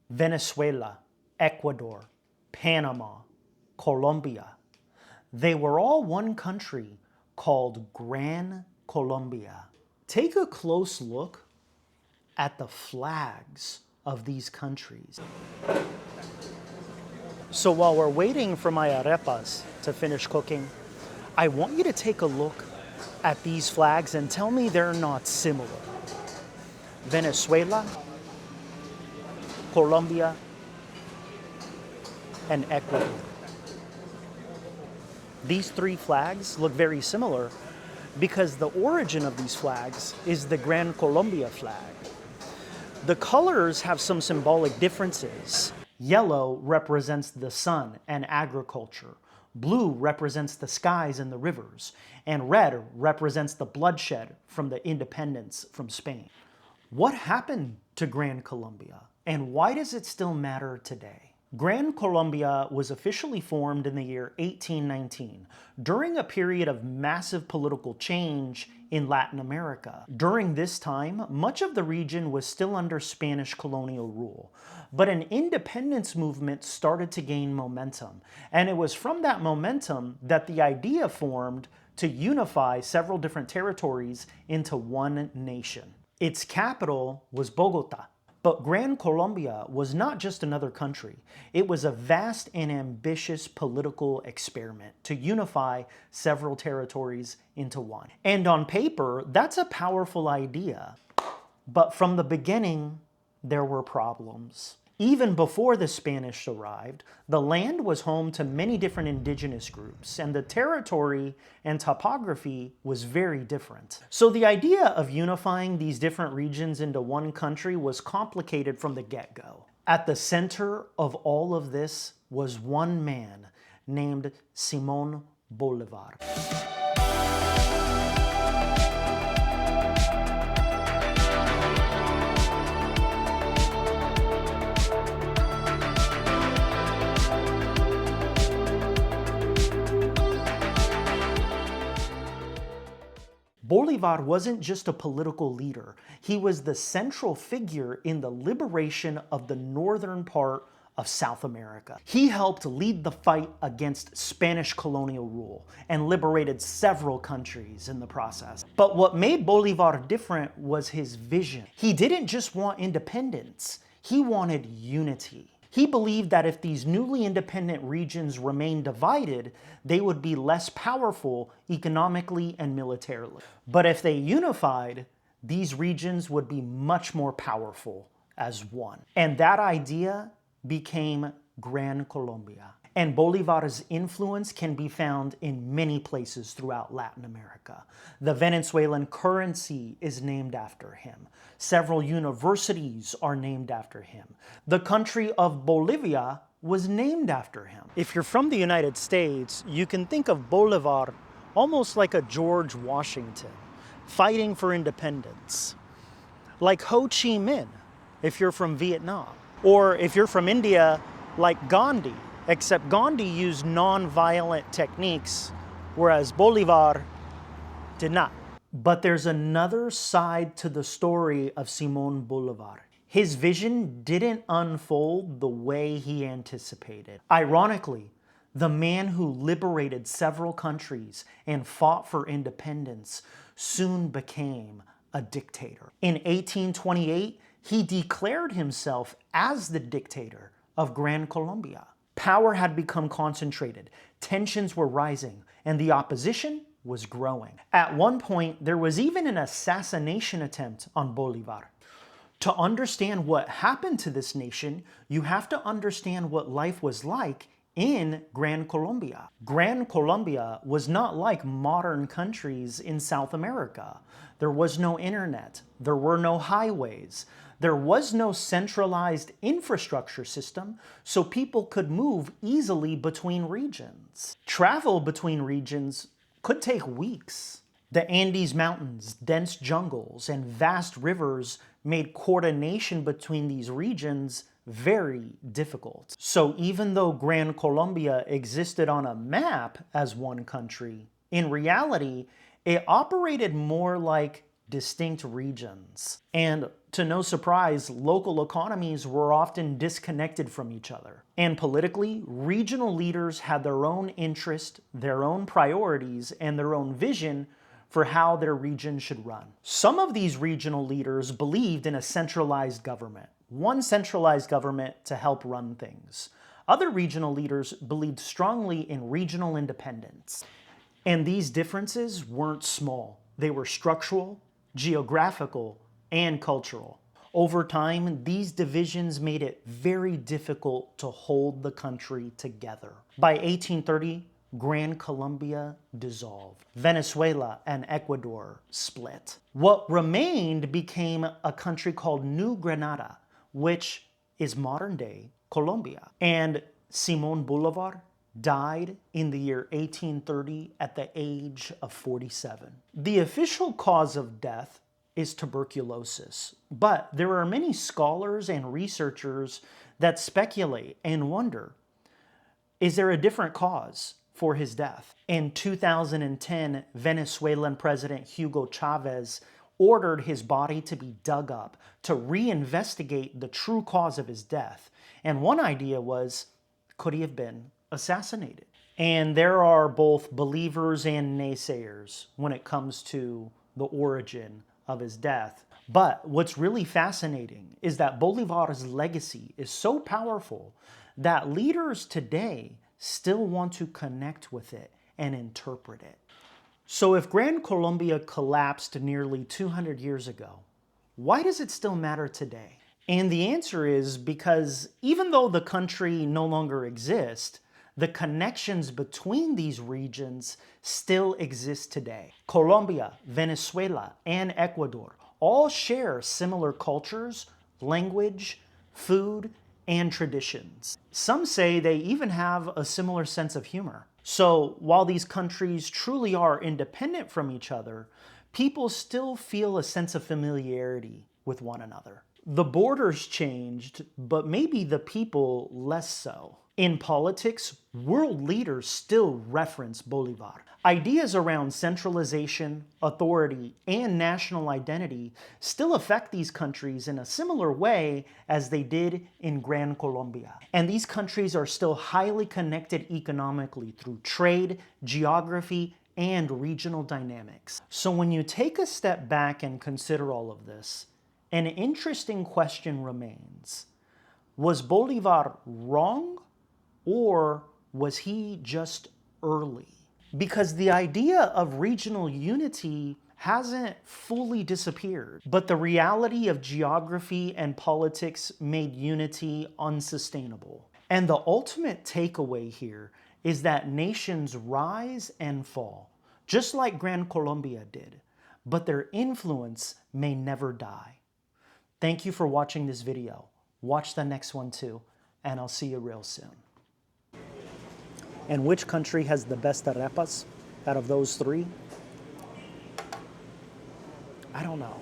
Venezuela, Ecuador, Panama, Colombia. They were all one country called Gran Colombia. Take a close look at the flags of these countries. So while we're waiting for my arepas to finish cooking, I want you to take a look at these flags and tell me they're not similar. Venezuela, Colombia, and Ecuador. These three flags look very similar because the origin of these flags is the Gran Colombia flag. The colors have some symbolic differences. Yellow represents the sun and agriculture. Blue represents the skies and the rivers. And red represents the bloodshed from the independence from Spain. What happened to Gran Colombia? And why does it still matter today? Gran Colombia was officially formed in the year 1819 during a period of massive political change in Latin America. During this time, much of the region was still under Spanish colonial rule, but an independence movement started to gain momentum, and it was from that momentum that the idea formed to unify several different territories into one nation. Its capital was Bogota. But Gran Colombia was not just another country. It was a vast and ambitious political experiment to unify several territories into one. And on paper, that's a powerful idea. But from the beginning, there were problems. Even before the Spanish arrived, the land was home to many different indigenous groups, and the territory and topography was very different. So the idea of unifying these different regions into one country was complicated from the get-go. At the center of all of this was one man named Simón Bolívar. Bolivar wasn't just a political leader. He was the central figure in the liberation of the northern part of South America. He helped lead the fight against Spanish colonial rule and liberated several countries in the process. But what made Bolivar different was his vision. He didn't just want independence, he wanted unity. He believed that if these newly independent regions remained divided, they would be less powerful economically and militarily. But if they unified, these regions would be much more powerful as one. And that idea became Gran Colombia. And Bolivar's influence can be found in many places throughout Latin America. The Venezuelan currency is named after him. Several universities are named after him. The country of Bolivia was named after him. If you're from the United States, you can think of Bolivar almost like a George Washington, fighting for independence. Like Ho Chi Minh, if you're from Vietnam. Or if you're from India, like Gandhi. Except Gandhi used non-violent techniques, whereas Bolivar did not. But there's another side to the story of Simón Bolívar. His vision didn't unfold the way he anticipated. Ironically, the man who liberated several countries and fought for independence soon became a dictator. In 1828, he declared himself as the dictator of Gran Colombia. Power had become concentrated, tensions were rising, and the opposition was growing. At one point, there was even an assassination attempt on Bolivar. To understand what happened to this nation, you have to understand what life was like in Gran Colombia. Gran Colombia was not like modern countries in South America. There was no internet, there were no highways, there was no centralized infrastructure system, so people could move easily between regions. Travel between regions could take weeks. The Andes Mountains, dense jungles, and vast rivers made coordination between these regions very difficult. So even though Gran Colombia existed on a map as one country, in reality, it operated more like distinct regions. And To no surprise, local economies were often disconnected from each other. And politically, regional leaders had their own interest, their own priorities, and their own vision for how their region should run. Some of these regional leaders believed in a centralized government, one centralized government to help run things. Other regional leaders believed strongly in regional independence. And these differences weren't small. They were structural, geographical, and cultural. Over time, these divisions made it very difficult to hold the country together. By 1830, Gran Colombia dissolved. Venezuela and Ecuador split. What remained became a country called New Granada, which is modern-day Colombia. And Simón Bolívar died in the year 1830 at the age of 47. The official cause of death is tuberculosis, but there are many scholars and researchers that speculate and wonder, is there a different cause for his death? In 2010, Venezuelan President Hugo Chavez ordered his body to be dug up to reinvestigate the true cause of his death. And one idea was, could he have been assassinated? And there are both believers and naysayers when it comes to the origin of his death. But what's really fascinating is that Bolivar's legacy is so powerful that leaders today still want to connect with it and interpret it. So if Gran Colombia collapsed nearly 200 years ago, why does it still matter today? And the answer is because even though the country no longer exists, the connections between these regions still exist today. Colombia, Venezuela, and Ecuador all share similar cultures, language, food, and traditions. Some say they even have a similar sense of humor. So while these countries truly are independent from each other, people still feel a sense of familiarity with one another. The borders changed, but maybe the people less so. In politics, world leaders still reference Bolivar. Ideas around centralization, authority, and national identity still affect these countries in a similar way as they did in Gran Colombia. And these countries are still highly connected economically through trade, geography, and regional dynamics. So when you take a step back and consider all of this, an interesting question remains. Was Bolivar wrong? Or was he just early? Because the idea of regional unity hasn't fully disappeared, but the reality of geography and politics made unity unsustainable. And the ultimate takeaway here is that nations rise and fall, just like Gran Colombia did, but their influence may never die. Thank you for watching this video. Watch the next one too, and I'll see you real soon. And which country has the best arepas out of those three? I don't know.